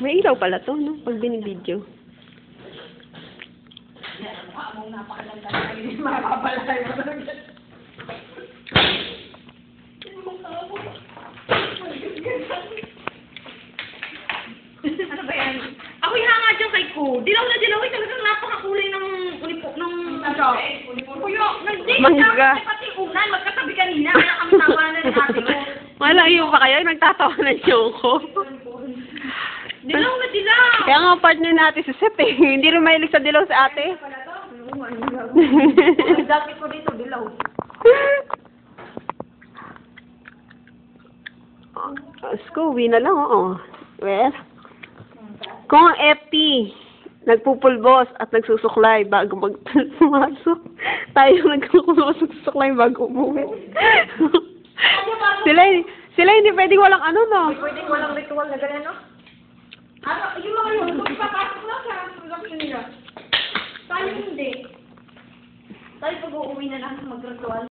May ilaw pala to, no? Pag binibidyo. Ano ba yan? Ako hanga dyan kay Ko. Dilaw na dilaw. Talagang napakakulay ng uniform. Kuya, Mangga. pati unan. Magkatabi kanina. Kaya kami tawanan ng ate ko. Malayo pa kayo? Nagtatawanan niyo ko. Dilaw na dilaw. Kaya nga partner natin si Seth eh. Hindi rin mahilig sa dilaw sa ate. Ang jacket ko dito, dilaw. Scooby na lang, oo. Well, kung ang FT nagpupulbos at nagsusuklay bago pumasok, tayo nagsusuklay bago umuwi. sila hindi pwedeng walang ano, no? Pwedeng walang ritual na ganyan, no? Ano, yung mga yun, kung papasok lang sa production nila. Tayo hindi. Tayo pag-uuwi na lang mag-ritual.